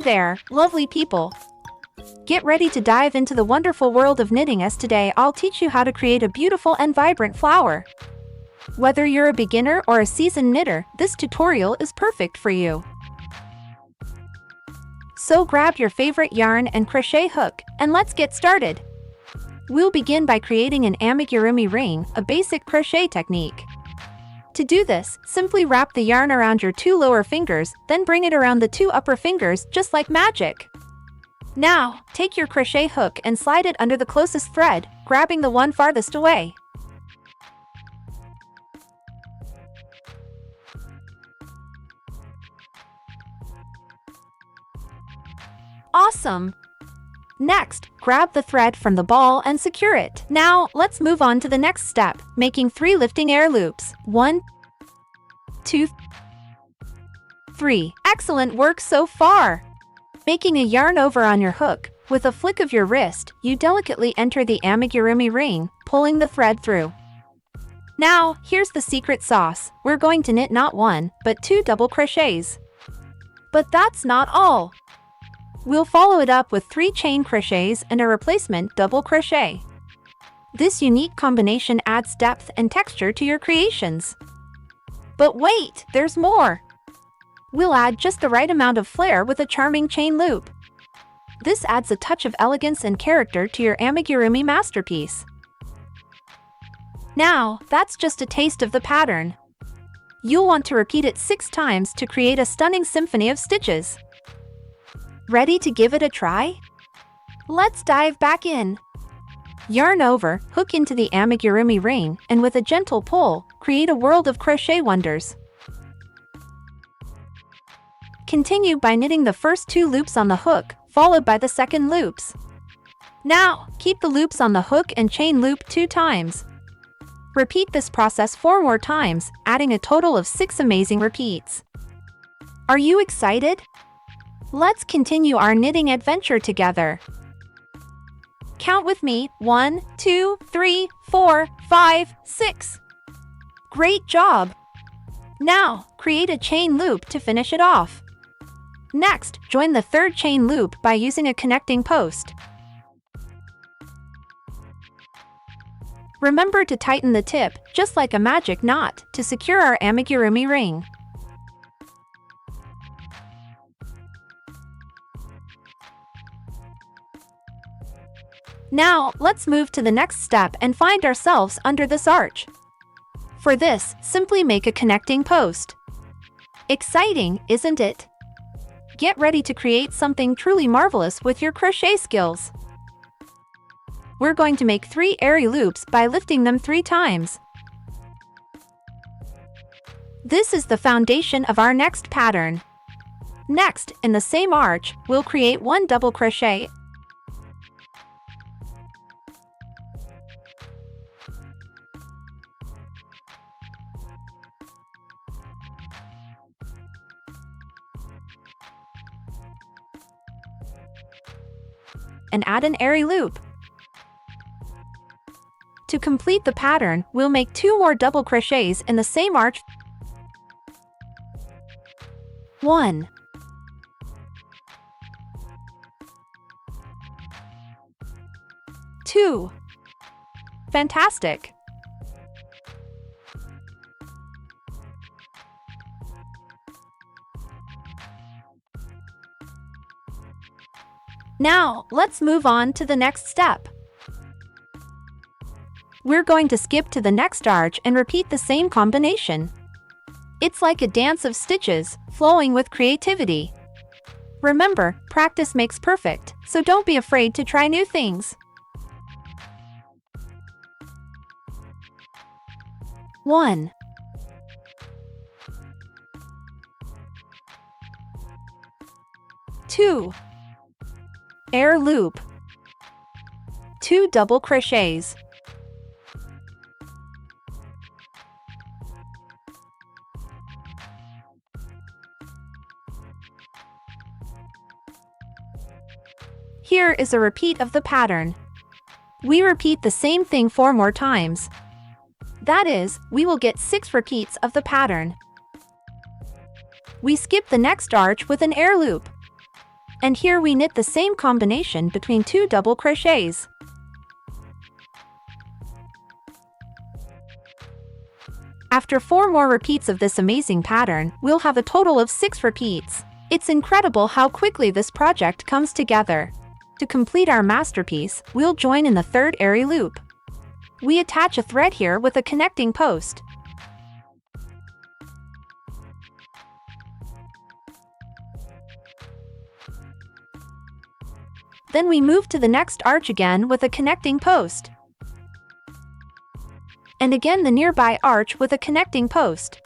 there, lovely people! Get ready to dive into the wonderful world of knitting as today I'll teach you how to create a beautiful and vibrant flower. Whether you're a beginner or a seasoned knitter, this tutorial is perfect for you. So grab your favorite yarn and crochet hook, and let's get started. We'll begin by creating an amigurumi ring, a basic crochet technique. To do this, simply wrap the yarn around your 2 lower fingers, then bring it around the 2 upper fingers just like magic. Now, take your crochet hook and slide it under the closest thread, grabbing the one farthest away. Awesome! Next, grab the thread from the ball and secure it. Now, let's move on to the next step, making 3 lifting air loops. 1, 2, 3. Excellent work so far! Making a yarn over on your hook, with a flick of your wrist, you delicately enter the amigurumi ring, pulling the thread through. Now, here's the secret sauce. We're going to knit not 1, but 2 double crochets. But that's not all. We'll follow it up with 3 chain crochets and a replacement double crochet. This unique combination adds depth and texture to your creations. But wait, there's more! We'll add just the right amount of flair with a charming chain loop. This adds a touch of elegance and character to your amigurumi masterpiece. Now, that's just a taste of the pattern. You'll want to repeat it 6 times to create a stunning symphony of stitches. Ready to give it a try? Let's dive back in. Yarn over, hook into the amigurumi ring, and with a gentle pull, create a world of crochet wonders. Continue by knitting the first 2 loops on the hook, followed by the second loops. Now, keep the loops on the hook and chain loop 2 times. Repeat this process 4 more times, adding a total of 6 amazing repeats. Are you excited? Let's continue our knitting adventure together. Count with me. 1, 2, 3, 4, 5, 6. Great job! Now, create a chain loop to finish it off. Next, join the 3rd chain loop by using a connecting post. Remember to tighten the tip, just like a magic knot, to secure our amigurumi ring. Now, let's move to the next step and find ourselves under this arch. For this, simply make a connecting post. Exciting, isn't it? Get ready to create something truly marvelous with your crochet skills. We're going to make 3 airy loops by lifting them 3 times. This is the foundation of our next pattern. Next, in the same arch, we'll create 1 double crochet and add an airy loop. To complete the pattern, we'll make 2 more double crochets in the same arch. 1, 2. Fantastic! Now, let's move on to the next step. We're going to skip to the next arch and repeat the same combination. It's like a dance of stitches, flowing with creativity. Remember, practice makes perfect, so don't be afraid to try new things. 1, 2. Air loop. 2 double crochets. Here is a repeat of the pattern. We repeat the same thing 4 more times. That is, we will get 6 repeats of the pattern. We skip the next arch with an air loop. And here we knit the same combination between 2 double crochets. After 4 more repeats of this amazing pattern, we'll have a total of 6 repeats. It's incredible how quickly this project comes together. To complete our masterpiece, we'll join in the third airy loop. We attach a thread here with a connecting post. Then we move to the next arch again with a connecting post. And again the nearby arch with a connecting post.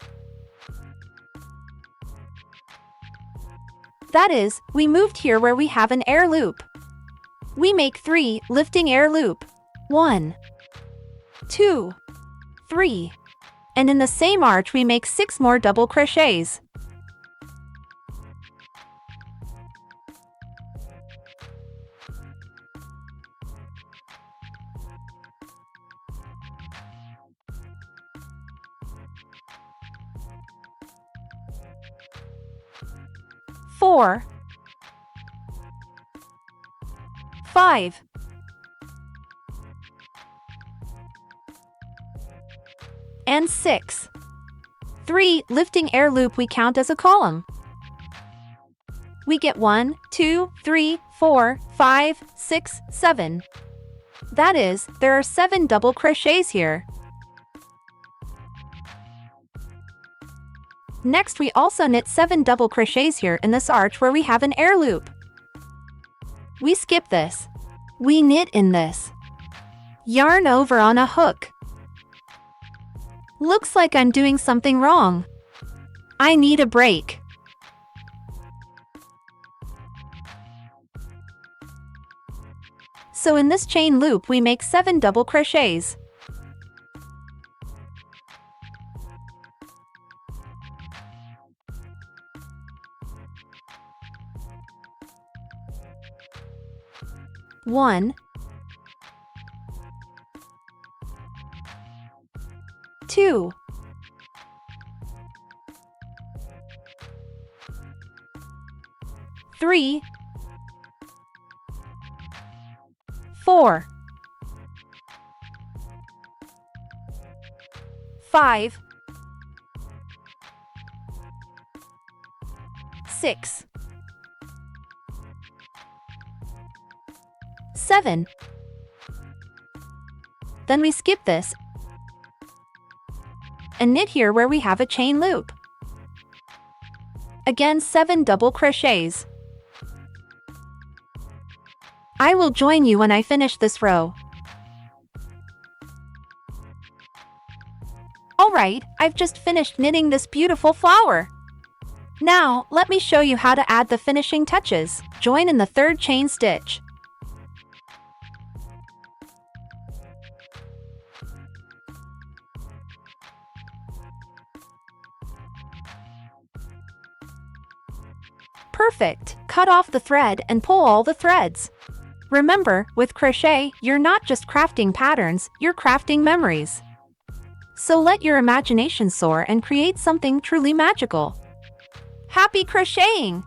That is, we moved here where we have an air loop. We make 3 lifting air loop. 1, 2, 3. And in the same arch we make 6 more double crochets. Four, 5, 6. 3 lifting air loop we count as a column. We get 1, 2, 3, 4, 5, 6, 7. That is, there are 7 double crochets here. Next we also knit 7 double crochets here in this arch where we have an air loop. We skip this. We knit in this. Yarn over on a hook. Looks like I'm doing something wrong. I need a break. So in this chain loop we make 7 double crochets. One, 2, 3, 4, 5, 6, 7. Then we skip this and knit here where we have a chain loop. Again 7 double crochets. I will join you when I finish this row. Alright, I've just finished knitting this beautiful flower. Now, let me show you how to add the finishing touches. Join in the third chain stitch. Perfect! Cut off the thread and pull all the threads. Remember, with crochet, you're not just crafting patterns, you're crafting memories. So let your imagination soar and create something truly magical. Happy crocheting!